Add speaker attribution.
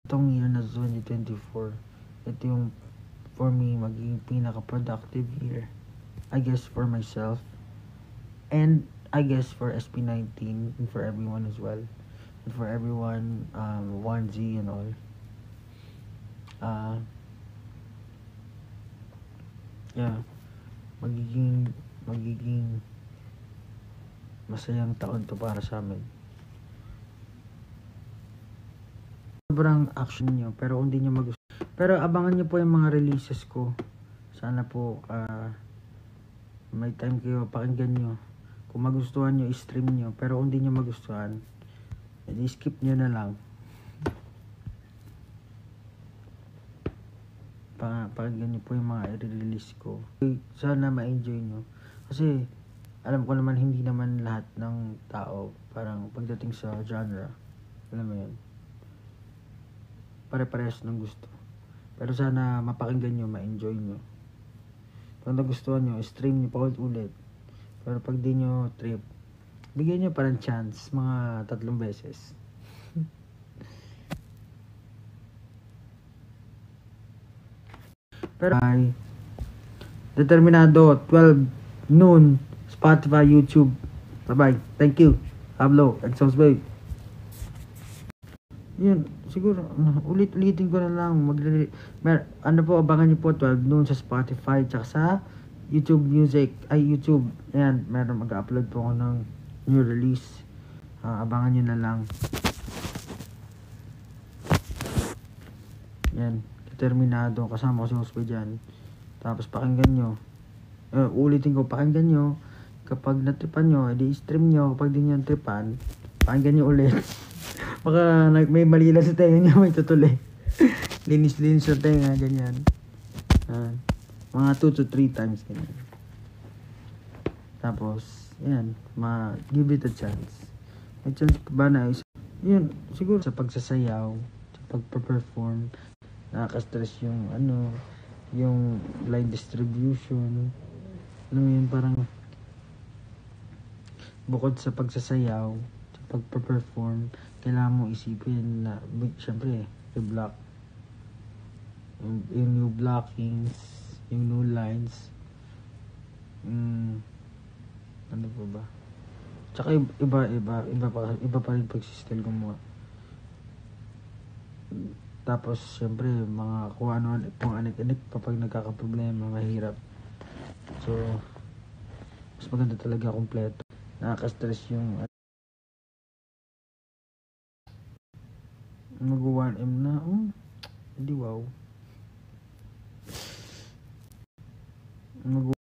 Speaker 1: itong year na 2024, ito yung for me magiging pinaka-productive year, I guess, for myself, and I guess for SB19, and for everyone as well, and for everyone, 1Z and all. Yeah, magiging masayang taon to para sa amin. Sobrang action nyo, pero kung di nyo pero abangan nyo po yung mga releases ko. Sana po may time kayo, pakinggan nyo. Kung magustuhan nyo, i-stream nyo. Pero kung di nyo magustuhan, edi skip nyo na lang. Pakinggan nyo po yung mga i-release ko. Sana ma-enjoy nyo. Kasi alam ko naman hindi naman lahat ng tao parang pagdating sa genre, alam mo yun, pare-parehas ng gusto. Pero sana mapakinggan nyo, ma-enjoy nyo. Pag nagustuhan nyo, stream nyo pa ulit. Pero pag di nyo trip, bigyan nyo parang chance, mga 3 beses. Pero ay Determinado, 12 noon, Spotify, YouTube. Bye-bye. Thank you. Pablo, Exos Bay. Yun, siguro, ulit-ulitin ko na lang. Ano po, abangan niyo po 12 noon sa Spotify, tsaka sa YouTube Music, YouTube. Ayan, meron mag-upload po ako ng new release. Abangan niyo na lang. Yan, Determinado, kasama ko si Josue dyan. Tapos pakinggan nyo. Ulitin ko, pakinggan nyo. Kapag natripan nyo, edi stream nyo. Kapag di nyo natripan, pakinggan nyo ulit. Baka may malila sa tenga nyo, may tutuloy. Linis-linis sa tenga, ganyan. Mga 2 to 3 times, ganyan. Tapos, yan, give it a chance. May chance ba na yun, siguro sa pagsasayaw, sa pagpa-perform, nakaka-stress yung yung line distribution. Alam mo yun, parang bukod sa pagsasayaw, sa pagpa-perform, kailangan mo isipin na syempre i-block yung new blockings, yung new lines, ano pa ba, tsaka iba pa rin pag-system gumawa. Tapos syempre mga kung ano pang anik-anik kapag nagkakaproblema, mahirap. So mas maganda talaga kompleto. Nakaka-stress yung mag-1M na. Hindi wow.